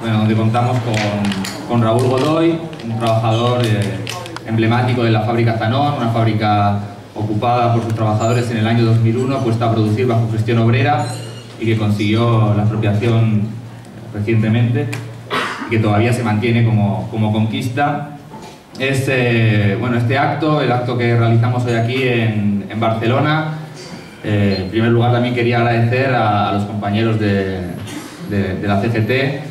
bueno, donde contamos con Raúl Godoy, un trabajador emblemático de la fábrica Zanón, una fábrica ocupada por sus trabajadores en el año 2001, puesta a producir bajo gestión obrera y que consiguió la expropiación recientemente y que todavía se mantiene como conquista. Bueno, este acto, el acto que realizamos hoy aquí en Barcelona, en primer lugar también quería agradecer a los compañeros de la CGT,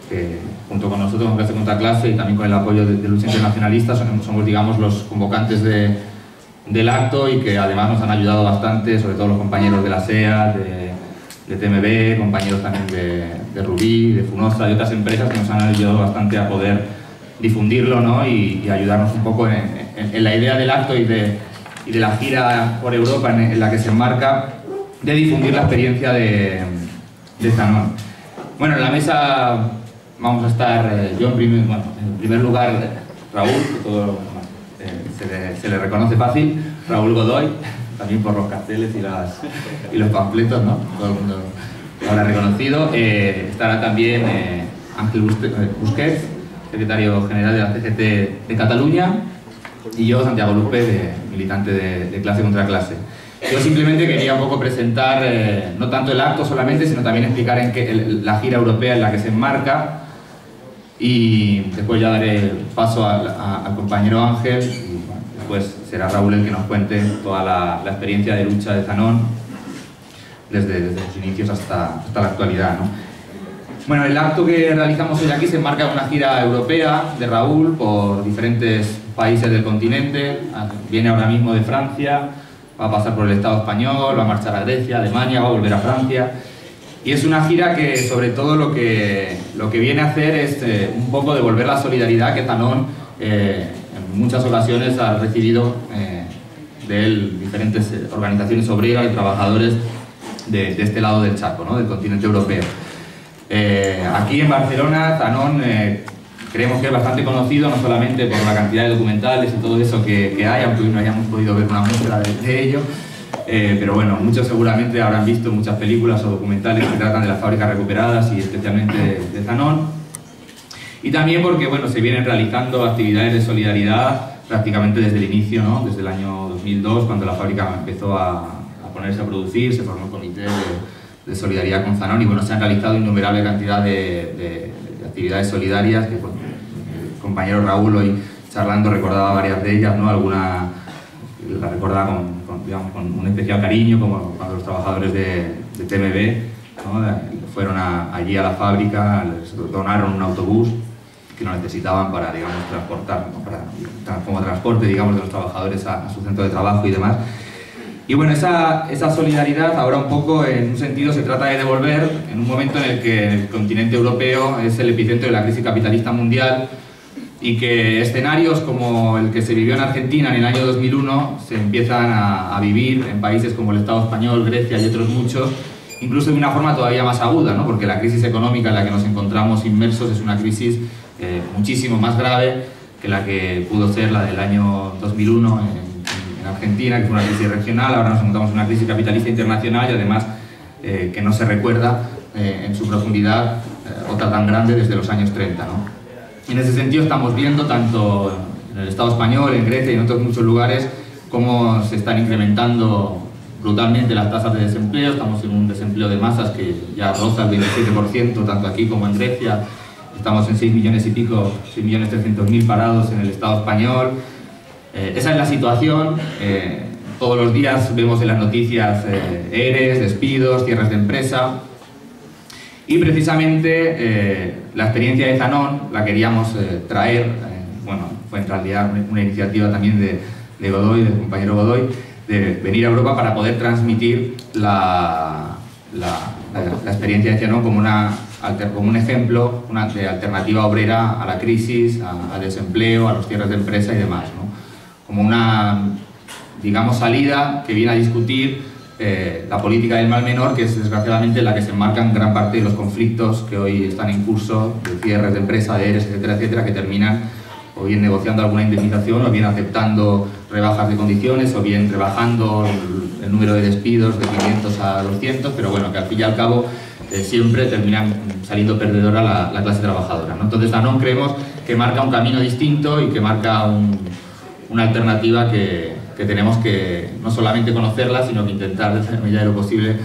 que junto con nosotros en Clase contra Clase y también con el apoyo de Lucha Internacionalista somos digamos, los convocantes del acto y que además nos han ayudado bastante, sobre todo los compañeros de la SEA, de TMB, compañeros también de Rubí, de Funosa, de otras empresas que nos han ayudado bastante a poder difundirlo, ¿no? y ayudarnos un poco en la idea del acto y de la gira por Europa en la que se enmarca, de difundir la experiencia de Zanón. Bueno, en la mesa vamos a estar yo en primer lugar Raúl, que todo se le reconoce fácil, Raúl Godoy, también por los carteles y los panfletos, ¿no? Todo el mundo lo habrá reconocido. Estará también Ángel Busquets, secretario general de la CGT de Cataluña, y yo, Santiago Lupe, militante de Clase contra Clase. Yo simplemente quería un poco presentar, no tanto el acto solamente, sino también explicar la gira europea en la que se enmarca, y después ya daré paso al compañero Ángel, y bueno, después será Raúl el que nos cuente toda la experiencia de lucha de Zanón desde sus inicios hasta la actualidad, ¿no? Bueno, el acto que realizamos hoy aquí se enmarca en una gira europea de Raúl por diferentes países del continente. Viene ahora mismo de Francia, va a pasar por el Estado español, va a marchar a Grecia, Alemania, va a volver a Francia. Y es una gira que sobre todo lo que viene a hacer es un poco devolver la solidaridad que Zanón en muchas ocasiones ha recibido de él, diferentes organizaciones obreras y trabajadores de este lado del charco, ¿no? Del continente europeo. Aquí en Barcelona, Zanón creemos que es bastante conocido, no solamente por la cantidad de documentales y todo eso que hay, aunque hoy no hayamos podido ver una muestra de ello, pero bueno, muchos seguramente habrán visto muchas películas o documentales que tratan de las fábricas recuperadas y especialmente de Zanón. Y también porque bueno, se vienen realizando actividades de solidaridad prácticamente desde el inicio, ¿no? Desde el año 2002, cuando la fábrica empezó a ponerse a producir, se formó el comité de solidaridad con Zanón y bueno, se han realizado innumerable cantidad de actividades solidarias que bueno, el compañero Raúl hoy charlando recordaba varias de ellas, ¿no? Alguna la recordaba con un especial cariño, como cuando los trabajadores de TMB, ¿no? Fueron allí a la fábrica, les donaron un autobús que lo necesitaban para, digamos, transportar, como transporte, digamos, de los trabajadores a su centro de trabajo y demás. Y bueno, esa solidaridad ahora un poco, en un sentido, se trata de devolver en un momento en el que el continente europeo es el epicentro de la crisis capitalista mundial y que escenarios como el que se vivió en Argentina en el año 2001 se empiezan a vivir en países como el Estado español, Grecia y otros muchos, incluso de una forma todavía más aguda, ¿no? Porque la crisis económica en la que nos encontramos inmersos es una crisis muchísimo más grave que la que pudo ser la del año 2001 en Argentina, que fue una crisis regional. Ahora nos encontramos en una crisis capitalista internacional y además que no se recuerda en su profundidad otra tan grande desde los años 30, ¿no? En ese sentido estamos viendo tanto en el Estado español, en Grecia y en otros muchos lugares cómo se están incrementando brutalmente las tasas de desempleo. Estamos en un desempleo de masas que ya roza el 27%, tanto aquí como en Grecia. Estamos en 6 millones y pico, 6.300.000 parados en el Estado español. Esa es la situación. Todos los días vemos en las noticias ERES, despidos, cierres de empresa. Y precisamente la experiencia de Zanón la queríamos traer, bueno, fue en realidad una iniciativa también de Godoy, del compañero Godoy, de venir a Europa para poder transmitir la experiencia de Zanón como un ejemplo de alternativa obrera a la crisis, al desempleo, a los cierres de empresa y demás, ¿no? Como una, digamos, salida que viene a discutir la política del mal menor, que es desgraciadamente la que se enmarcan gran parte de los conflictos que hoy están en curso, de cierres de empresa, de ERES, etcétera, etcétera, que terminan o bien negociando alguna indemnización, o bien aceptando rebajas de condiciones, o bien rebajando el número de despidos de 500 a 200, pero bueno, que al fin y al cabo siempre terminan saliendo perdedora la clase trabajadora, ¿no? Entonces Danone creemos que marca un camino distinto y que marca una alternativa que tenemos que no solamente conocerla, sino que intentar, desde la medida de lo posible,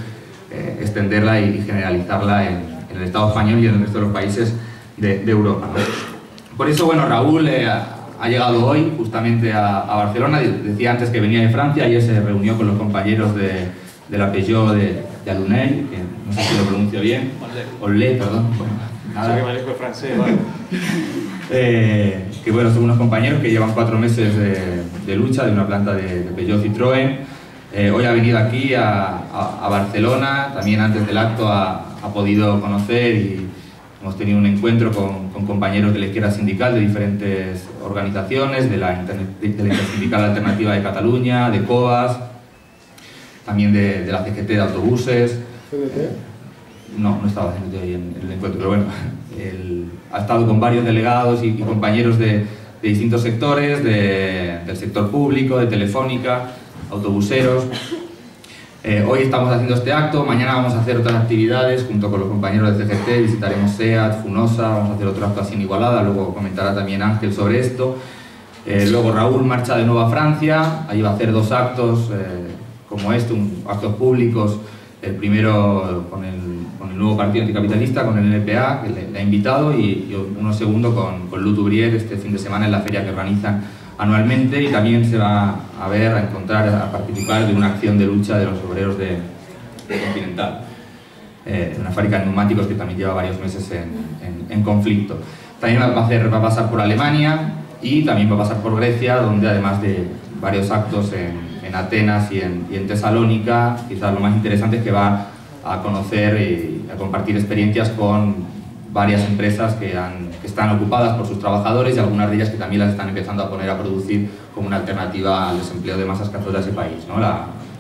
extenderla y generalizarla en el Estado español y en el resto de los países de Europa, ¿no? Por eso, bueno, Raúl ha llegado hoy justamente a Barcelona. Decía antes que venía de Francia. Ayer se reunió con los compañeros de la Peugeot de Alunel, que no sé si lo pronuncio bien. Olé, perdón. Bueno, nada. Que francés, vale. Que bueno, son unos compañeros que llevan 4 meses de lucha de una planta de Peugeot Citroën. Hoy ha venido aquí a Barcelona. También antes del acto ha podido conocer y hemos tenido un encuentro con compañeros de la izquierda sindical de diferentes organizaciones, de la Intersindical Alternativa de Cataluña, de COAS, también de la CGT de autobuses. No estaba haciendo ahí en el encuentro, pero bueno, ha estado con varios delegados y compañeros de distintos sectores, del sector público, de Telefónica, autobuseros. Hoy estamos haciendo este acto, mañana vamos a hacer otras actividades junto con los compañeros de CGT, visitaremos SEAT, Funosa, vamos a hacer otro acto así en Igualada, luego comentará también Ángel sobre esto. Luego Raúl marcha de nuevo a Francia, ahí va a hacer 2 actos como actos públicos, el primero con el nuevo partido anticapitalista, con el NPA, que le ha invitado, y uno segundo con Lut Ubrier este fin de semana en la feria que organizan anualmente, y también se va a ver, a encontrar, a participar de una acción de lucha de los obreros de Continental, una fábrica de neumáticos que también lleva varios meses en conflicto. También va a pasar por Alemania y también va a pasar por Grecia, donde además de varios actos en Atenas y en Tesalónica, quizás lo más interesante es que va a conocer y a compartir experiencias con varias empresas que están ocupadas por sus trabajadores, y algunas de ellas que también las están empezando a poner a producir como una alternativa al desempleo de masas cazadoras de ese país, ¿no?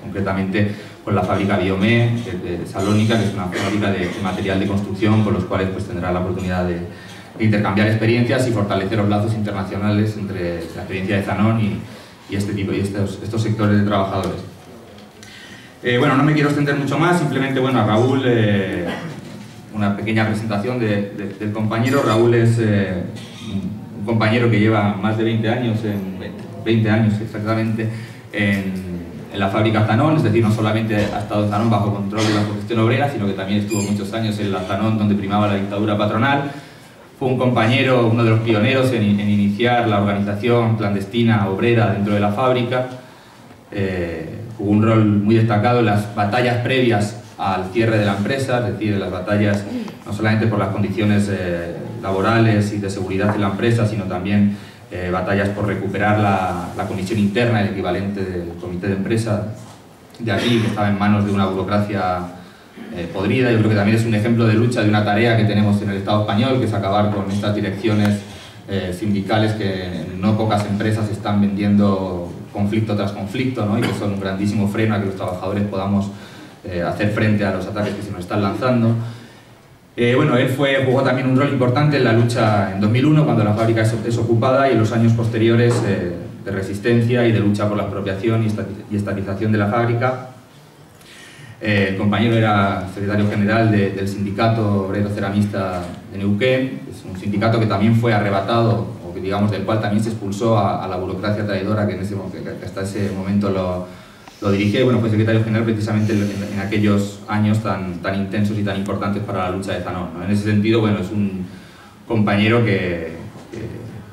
Concretamente con la fábrica Biomé de Salónica, que es una fábrica de material de construcción, con los cuales pues tendrá la oportunidad de intercambiar experiencias y fortalecer los lazos internacionales entre la experiencia de Danone y estos sectores de trabajadores. Bueno, no me quiero extender mucho más, simplemente, bueno, a Raúl, una pequeña presentación del compañero. Raúl es un compañero que lleva más de 20 años, 20 años exactamente, en la fábrica Danone, es decir, no solamente ha estado Danone bajo control de la gestión obrera, sino que también estuvo muchos años en la Danone donde primaba la dictadura patronal. Fue un compañero, uno de los pioneros en iniciar la organización clandestina obrera dentro de la fábrica. Jugó un rol muy destacado en las batallas previas al cierre de la empresa, es decir, en las batallas no solamente por las condiciones laborales y de seguridad de la empresa, sino también batallas por recuperar la comisión interna, el equivalente del comité de empresa de aquí, que estaba en manos de una burocracia podrida. Yo creo que también es un ejemplo de lucha de una tarea que tenemos en el Estado español, que es acabar con estas direcciones sindicales que en no pocas empresas están vendiendo conflicto tras conflicto, ¿no? Y que son un grandísimo freno a que los trabajadores podamos hacer frente a los ataques que se nos están lanzando. Bueno, él jugó también un rol importante en la lucha en 2001, cuando la fábrica es ocupada, y en los años posteriores de resistencia y de lucha por la expropiación y estatización de la fábrica. El compañero era secretario general del Sindicato Obrero Ceramista de Neuquén. Es un sindicato que también fue arrebatado, o que, digamos, del cual también se expulsó a la burocracia traidora que hasta ese momento lo dirigía. Y bueno, fue secretario general precisamente en aquellos años tan intensos y tan importantes para la lucha de Danone, ¿no? En ese sentido, bueno, es un compañero que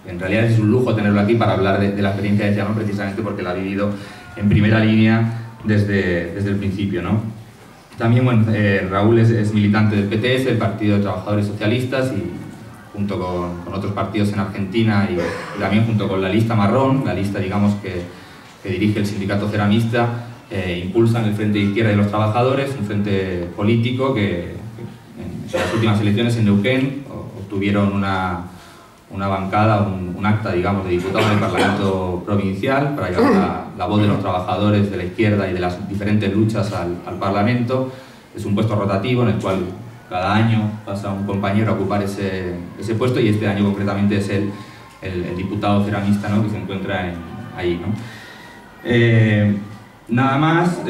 en realidad es un lujo tenerlo aquí para hablar de la experiencia de Danone, precisamente porque la ha vivido en primera línea desde el principio, ¿no? También, bueno, Raúl es militante del PTS, el Partido de Trabajadores Socialistas, y junto con otros partidos en Argentina y también junto con la lista marrón, la lista, digamos, que dirige el sindicato ceramista, impulsan el Frente de Izquierda de los Trabajadores, un frente político que en las últimas elecciones en Neuquén obtuvieron una bancada, un acta, digamos, de diputados del Parlamento Provincial para llevar la voz de los trabajadores de la izquierda y de las diferentes luchas al Parlamento. Es un puesto rotativo en el cual cada año pasa un compañero a ocupar ese puesto, y este año concretamente es el diputado ceramista, ¿no?, que se encuentra ahí, ¿no? Nada más,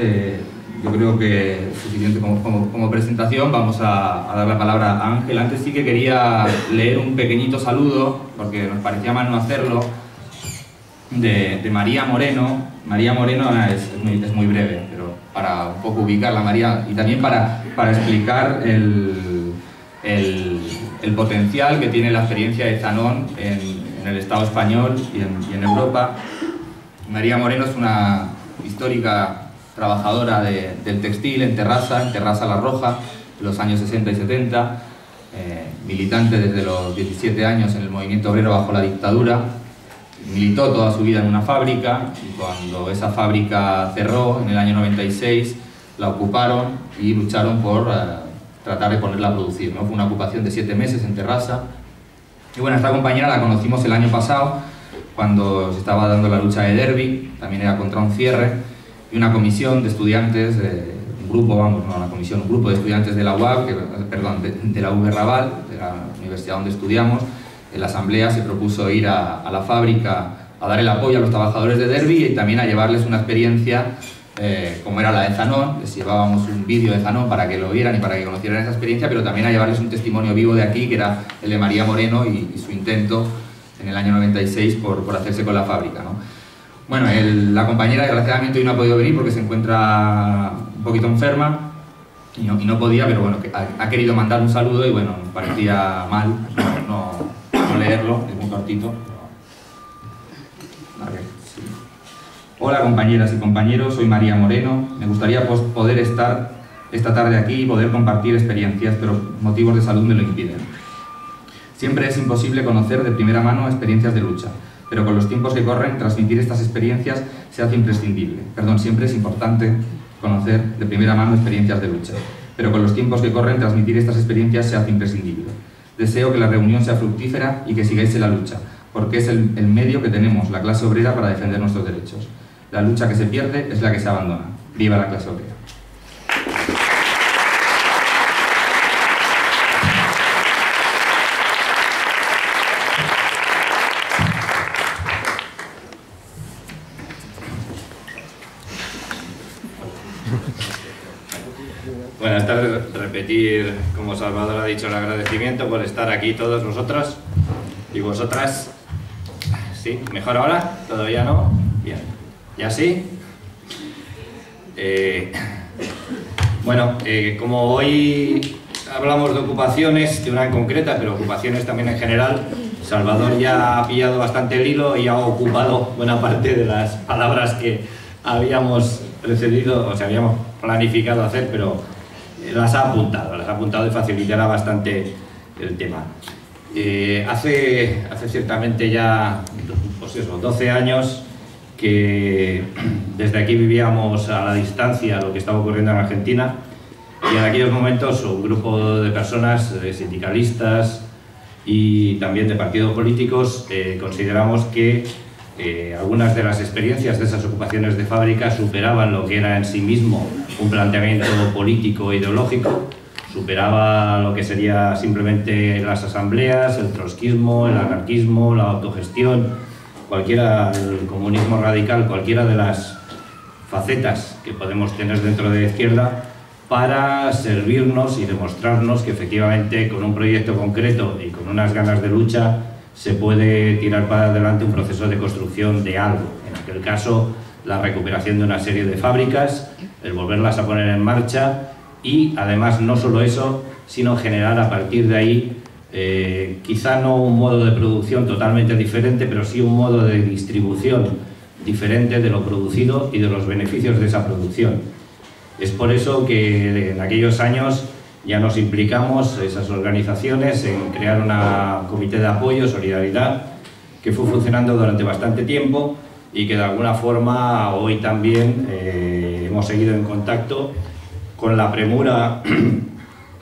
yo creo que es suficiente como presentación. Vamos a dar la palabra a Ángel. Antes sí que quería leer un pequeñito saludo, porque nos parecía mal no hacerlo, de María Moreno. María Moreno es muy breve, pero para un poco ubicarla, María, y también para explicar el potencial que tiene la experiencia de Zanón en el Estado español y en Europa. María Moreno es una histórica trabajadora del textil en Terrassa La Roja, en los años 60 y 70, militante desde los 17 años en el movimiento obrero bajo la dictadura. Militó toda su vida en una fábrica y cuando esa fábrica cerró en el año 96 la ocuparon y lucharon por tratar de ponerla a producir, ¿no? Fue una ocupación de 7 meses en Terrassa. Y bueno, esta compañera la conocimos el año pasado cuando se estaba dando la lucha de Derby, también era contra un cierre, y una comisión de estudiantes, un grupo de estudiantes de la UAB, de la UB Raval, de la universidad donde estudiamos. En la asamblea se propuso ir a la fábrica a dar el apoyo a los trabajadores de Derby y también a llevarles una experiencia como era la de Zanón. Les llevábamos un vídeo de Zanón para que lo vieran y para que conocieran esa experiencia, pero también a llevarles un testimonio vivo de aquí, que era el de María Moreno y su intento en el año 96 por hacerse con la fábrica, ¿no? Bueno, la compañera desgraciadamente hoy no ha podido venir porque se encuentra un poquito enferma y no podía, pero bueno, ha querido mandar un saludo y bueno, nos parecía mal no leerlo, es muy cortito. A ver, sí. Hola compañeras y compañeros, soy María Moreno. Me gustaría poder estar esta tarde aquí y poder compartir experiencias, pero motivos de salud me lo impiden. Siempre es imposible conocer de primera mano experiencias de lucha, pero con los tiempos que corren, transmitir estas experiencias se hace imprescindible. Siempre es importante conocer de primera mano experiencias de lucha, pero con los tiempos que corren, transmitir estas experiencias se hace imprescindible. Deseo que la reunión sea fructífera y que sigáis en la lucha, porque es el medio que tenemos, la clase obrera, para defender nuestros derechos. La lucha que se pierde es la que se abandona. ¡Viva la clase obrera! Buenas tardes. Repetir, como Salvador ha dicho, el agradecimiento por estar aquí todos nosotros y vosotras. ¿Sí? ¿Mejor ahora? ¿Todavía no? Bien. ¿Ya sí? Bueno, como hoy hablamos de ocupaciones, de una en concreta, pero ocupaciones también en general, Salvador ya ha pillado bastante el hilo y ha ocupado buena parte de las palabras que habíamos precedido, o sea, habíamos planificado hacer, pero las ha apuntado y facilitará bastante el tema. Hace ciertamente ya, pues eso, 12 años que desde aquí vivíamos a la distancia lo que estaba ocurriendo en Argentina, y en aquellos momentos un grupo de personas, sindicalistas y también de partidos políticos, consideramos que algunas de las experiencias de esas ocupaciones de fábrica superaban lo que era en sí mismo un planteamiento político e ideológico, superaba lo que sería simplemente las asambleas, el trotskismo, el anarquismo, la autogestión, el comunismo radical, cualquiera de las facetas que podemos tener dentro de la izquierda, para servirnos y demostrarnos que efectivamente con un proyecto concreto y con unas ganas de lucha se puede tirar para adelante un proceso de construcción de algo. En aquel caso, la recuperación de una serie de fábricas, el volverlas a poner en marcha y, además, no solo eso, sino generar a partir de ahí, quizá no un modo de producción totalmente diferente, pero sí un modo de distribución diferente de lo producido y de los beneficios de esa producción. Es por eso que en aquellos años ya nos implicamos, esas organizaciones, en crear un comité de apoyo, solidaridad, que fue funcionando durante bastante tiempo y que de alguna forma hoy también hemos seguido en contacto. Con la premura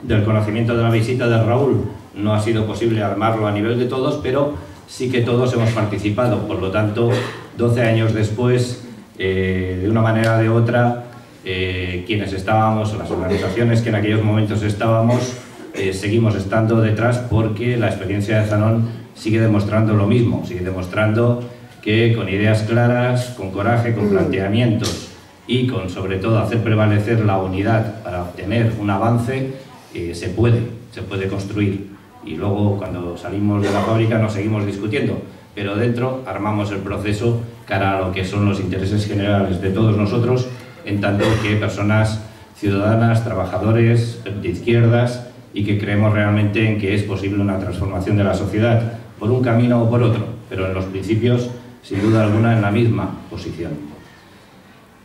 del conocimiento de la visita de Raúl no ha sido posible armarlo a nivel de todos, pero sí que todos hemos participado. Por lo tanto, 12 años después, de una manera o de otra, quienes estábamos, las organizaciones que en aquellos momentos estábamos, seguimos estando detrás, porque la experiencia de Zanón sigue demostrando lo mismo, sigue demostrando que con ideas claras, con coraje, con planteamientos y con sobre todo hacer prevalecer la unidad para obtener un avance, se puede construir. Y luego cuando salimos de la fábrica nos seguimos discutiendo, pero dentro armamos el proceso cara a lo que son los intereses generales de todos nosotros, en tanto que personas ciudadanas, trabajadores, de izquierdas, y que creemos realmente en que es posible una transformación de la sociedad por un camino o por otro, pero en los principios, sin duda alguna, en la misma posición.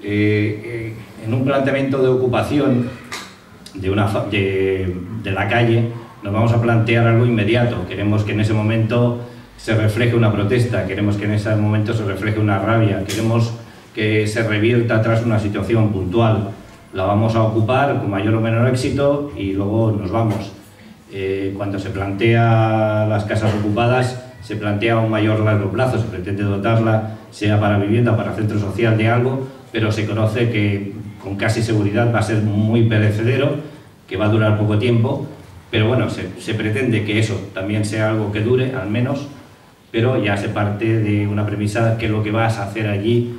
En un planteamiento de ocupación de la calle, nos vamos a plantear algo inmediato. Queremos que en ese momento se refleje una protesta, queremos que en ese momento se refleje una rabia, queremos que se revierta atrás una situación puntual. La vamos a ocupar con mayor o menor éxito y luego nos vamos. Cuando se plantea las casas ocupadas, se plantea un mayor largo plazo, se pretende dotarla, sea para vivienda, para centro social, de algo, pero se conoce que con casi seguridad va a ser muy perecedero, que va a durar poco tiempo, pero bueno, se pretende que eso también sea algo que dure, al menos, pero ya se parte de una premisa que lo que vas a hacer allí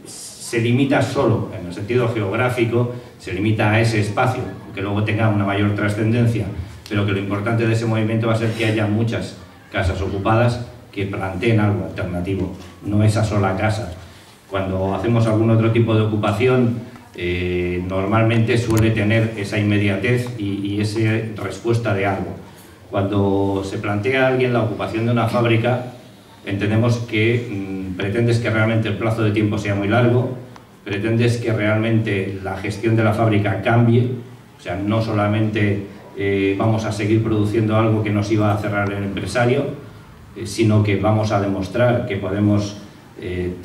se limita solo, en el sentido geográfico, se limita a ese espacio, aunque luego tenga una mayor trascendencia, pero que lo importante de ese movimiento va a ser que haya muchas casas ocupadas que planteen algo alternativo, no esa sola casa. Cuando hacemos algún otro tipo de ocupación, normalmente suele tener esa inmediatez y esa respuesta de algo. Cuando se plantea a alguien la ocupación de una fábrica, entendemos que pretendes que realmente el plazo de tiempo sea muy largo, pretendes que realmente la gestión de la fábrica cambie, o sea, no solamente vamos a seguir produciendo algo que nos iba a cerrar el empresario, sino que vamos a demostrar que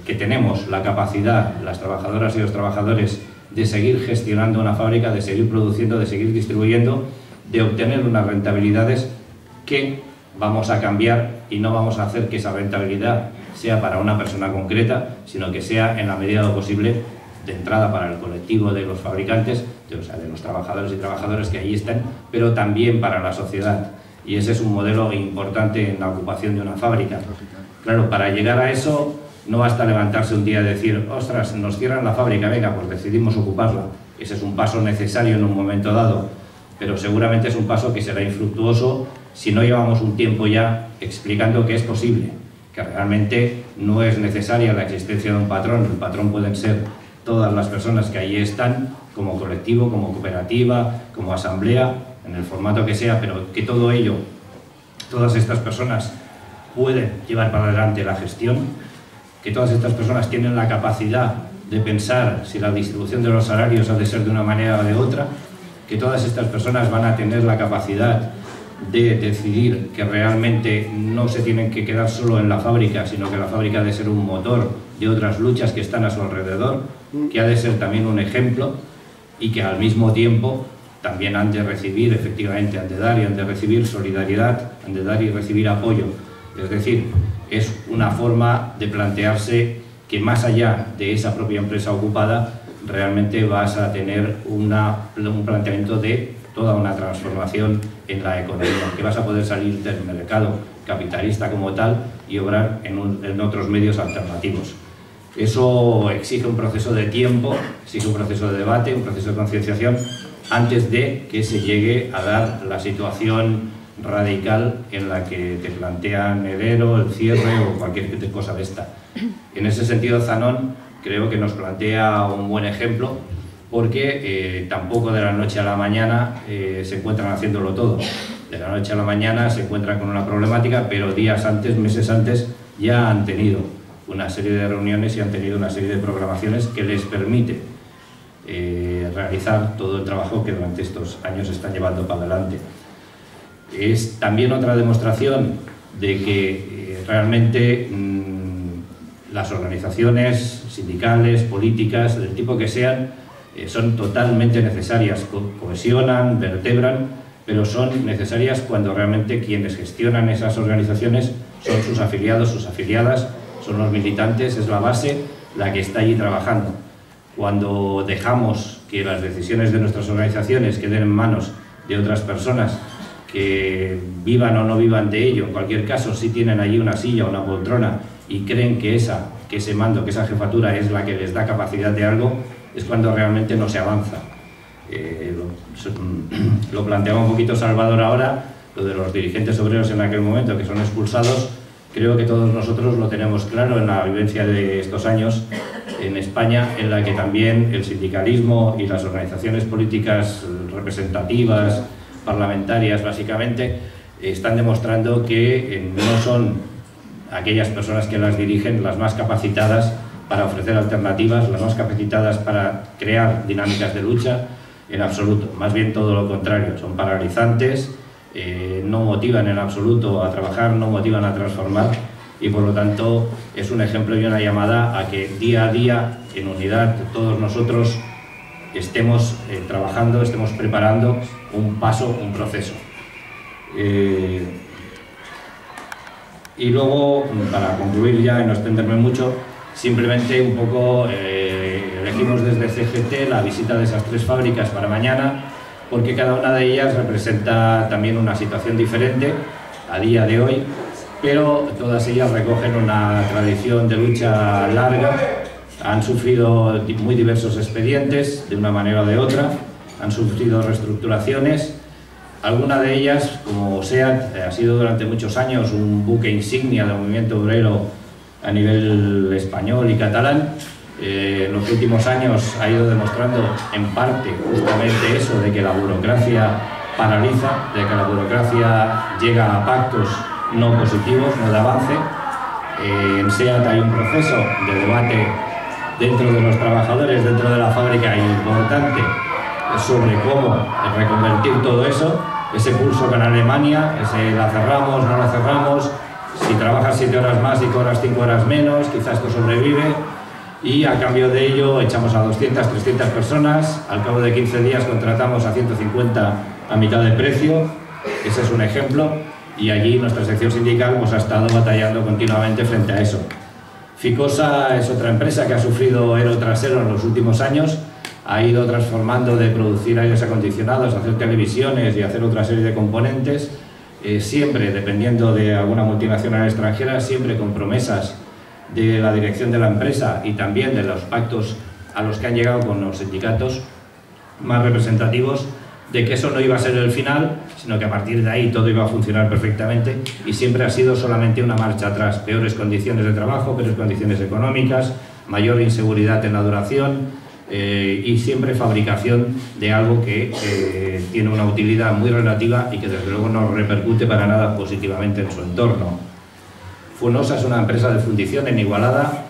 que tenemos la capacidad, las trabajadoras y los trabajadores, de seguir gestionando una fábrica, de seguir produciendo, de seguir distribuyendo, de obtener unas rentabilidades que vamos a cambiar, y no vamos a hacer que esa rentabilidad sea para una persona concreta, sino que sea, en la medida de lo posible, de entrada para el colectivo de los fabricantes, de los trabajadores y trabajadoras que allí están, pero también para la sociedad. Y ese es un modelo importante en la ocupación de una fábrica. Claro, para llegar a eso no basta levantarse un día y decir, ostras, nos cierran la fábrica, venga, pues decidimos ocuparla. Ese es un paso necesario en un momento dado, pero seguramente es un paso que será infructuoso si no llevamos un tiempo ya explicando que es posible, que realmente no es necesaria la existencia de un patrón. El patrón pueden ser todas las personas que allí están, como colectivo, como cooperativa, como asamblea, en el formato que sea, pero que todo ello, todas estas personas pueden llevar para adelante la gestión, que todas estas personas tienen la capacidad de pensar si la distribución de los salarios ha de ser de una manera o de otra, que todas estas personas van a tener la capacidad de decidir que realmente no se tienen que quedar solo en la fábrica, sino que la fábrica ha de ser un motor de otras luchas que están a su alrededor, que ha de ser también un ejemplo, y que al mismo tiempo también han de recibir, efectivamente, han de dar y han de recibir solidaridad, han de dar y recibir apoyo. Es decir, es una forma de plantearse que más allá de esa propia empresa ocupada, realmente vas a tener un planteamiento de toda una transformación en la economía, que vas a poder salir del mercado capitalista como tal y obrar en otros medios alternativos. Eso exige un proceso de tiempo, exige un proceso de debate, un proceso de concienciación, antes de que se llegue a dar la situación radical en la que te plantean el ERO, el cierre o cualquier cosa de esta. En ese sentido, Zanón creo que nos plantea un buen ejemplo, porque tampoco de la noche a la mañana se encuentran haciéndolo todo. De la noche a la mañana se encuentran con una problemática, pero días antes, meses antes, ya han tenido una serie de reuniones y han tenido una serie de programaciones que les permite realizar todo el trabajo que durante estos años están llevando para adelante. Es también otra demostración de que realmente las organizaciones sindicales, políticas, del tipo que sean, son totalmente necesarias, cohesionan, vertebran, pero son necesarias cuando realmente quienes gestionan esas organizaciones son sus afiliados, sus afiliadas, son los militantes, es la base la que está allí trabajando. Cuando dejamos que las decisiones de nuestras organizaciones queden en manos de otras personas que vivan o no vivan de ello, en cualquier caso, si tienen allí una silla o una poltrona y creen que que ese mando, que esa jefatura es la que les da capacidad de algo, es cuando realmente no se avanza. Lo planteaba un poquito Salvador ahora, lo de los dirigentes obreros en aquel momento que son expulsados. Creo que todos nosotros lo tenemos claro en la vivencia de estos años en España, en la que también el sindicalismo y las organizaciones políticas representativas, parlamentarias básicamente, están demostrando que no son aquellas personas que las dirigen las más capacitadas para ofrecer alternativas, las más capacitadas para crear dinámicas de lucha, en absoluto. Más bien todo lo contrario, son paralizantes, no motivan en absoluto a trabajar, no motivan a transformar, y por lo tanto es un ejemplo y una llamada a que día a día, en unidad, todos nosotros estemos trabajando, estemos preparando un paso, un proceso. Y luego, para concluir ya y no extenderme mucho, simplemente un poco elegimos desde CGT la visita de esas 3 fábricas para mañana, porque cada una de ellas representa también una situación diferente a día de hoy, pero todas ellas recogen una tradición de lucha larga, han sufrido muy diversos expedientes de una manera o de otra, han sufrido reestructuraciones. Alguna de ellas, como SEAT, ha sido durante muchos años un buque insignia del movimiento obrero a nivel español y catalán. En los últimos años ha ido demostrando en parte justamente eso, de que la burocracia paraliza, de que la burocracia llega a pactos no positivos, no de avance. En SEAT hay un proceso de debate dentro de los trabajadores, dentro de la fábrica, importante sobre cómo reconvertir todo eso, ese pulso con Alemania, ese la cerramos, no la cerramos, si trabajas 7 horas más y cobras 5 horas menos, quizás esto sobrevive, y a cambio de ello echamos a 200, 300 personas, al cabo de 15 días contratamos a 150 a mitad de precio, ese es un ejemplo, y allí nuestra sección sindical pues, ha estado batallando continuamente frente a eso. Ficosa es otra empresa que ha sufrido ero tras ero en los últimos años, ha ido transformando de producir aires acondicionados, hacer televisiones y hacer otra serie de componentes, siempre dependiendo de alguna multinacional extranjera, siempre con promesas de la dirección de la empresa y también de los pactos a los que han llegado con los sindicatos más representativos, de que eso no iba a ser el final, sino que a partir de ahí todo iba a funcionar perfectamente, y siempre ha sido solamente una marcha atrás, peores condiciones de trabajo, peores condiciones económicas, mayor inseguridad en la duración, y siempre fabricación de algo que tiene una utilidad muy relativa y que desde luego no repercute para nada positivamente en su entorno. Funosa es una empresa de fundición en Igualada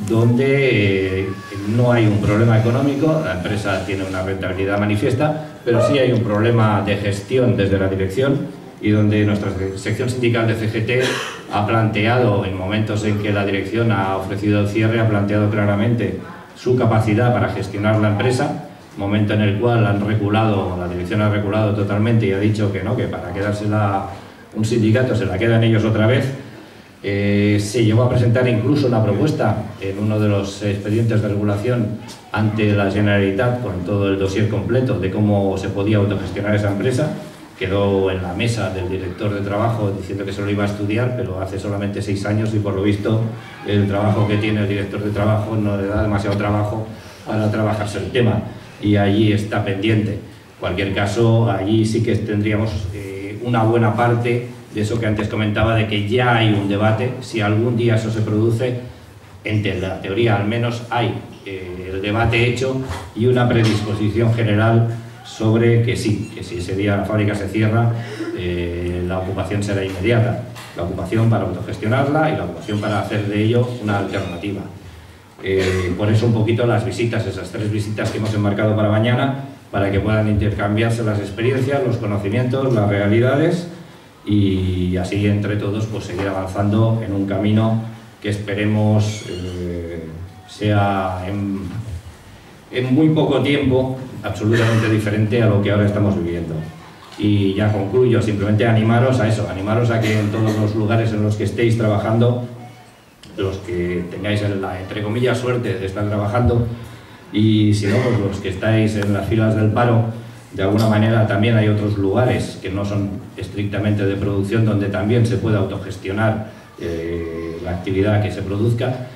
donde no hay un problema económico, la empresa tiene una rentabilidad manifiesta, pero sí hay un problema de gestión desde la dirección, y donde nuestra sección sindical de CGT ha planteado, en momentos en que la dirección ha ofrecido el cierre, ha planteado claramente su capacidad para gestionar la empresa, momento en el cual han reculado, la dirección ha reculado totalmente y ha dicho que no, que para quedársela un sindicato se la quedan ellos otra vez. Se llegó a presentar incluso una propuesta en uno de los expedientes de regulación ante la Generalitat con todo el dossier completo de cómo se podía autogestionar esa empresa. Quedó en la mesa del director de trabajo diciendo que se lo iba a estudiar, pero hace solamente 6 años y por lo visto el trabajo que tiene el director de trabajo no le da demasiado trabajo para trabajarse el tema, y allí está pendiente. En cualquier caso, allí sí que tendríamos una buena parte de eso que antes comentaba, de que ya hay un debate. Si algún día eso se produce, en la teoría al menos hay el debate hecho y una predisposición general sobre que sí, que si ese día la fábrica se cierra, la ocupación será inmediata. La ocupación para autogestionarla y la ocupación para hacer de ello una alternativa. Por eso un poquito las visitas, esas 3 visitas que hemos enmarcado para mañana, para que puedan intercambiarse las experiencias, los conocimientos, las realidades, y así entre todos pues seguir avanzando en un camino que esperemos sea en muy poco tiempo absolutamente diferente a lo que ahora estamos viviendo. Y ya concluyo, simplemente animaros a eso, animaros a que en todos los lugares en los que estéis trabajando, los que tengáis la, entre comillas, suerte de estar trabajando, y si no, pues los que estáis en las filas del paro, de alguna manera también hay otros lugares que no son estrictamente de producción donde también se puede autogestionar la actividad que se produzca,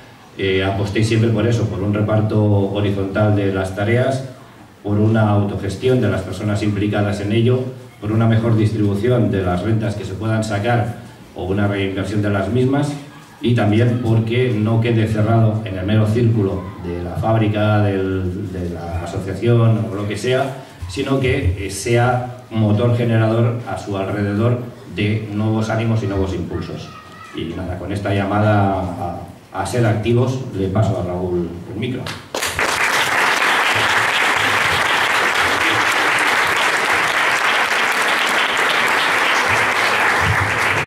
apostéis siempre por eso, por un reparto horizontal de las tareas, por una autogestión de las personas implicadas en ello, por una mejor distribución de las rentas que se puedan sacar o una reinversión de las mismas, y también porque no quede cerrado en el mero círculo de la fábrica, de la asociación o lo que sea, sino que sea motor generador a su alrededor de nuevos ánimos y nuevos impulsos. Y nada, con esta llamada a ser activos le paso a Raúl el micro.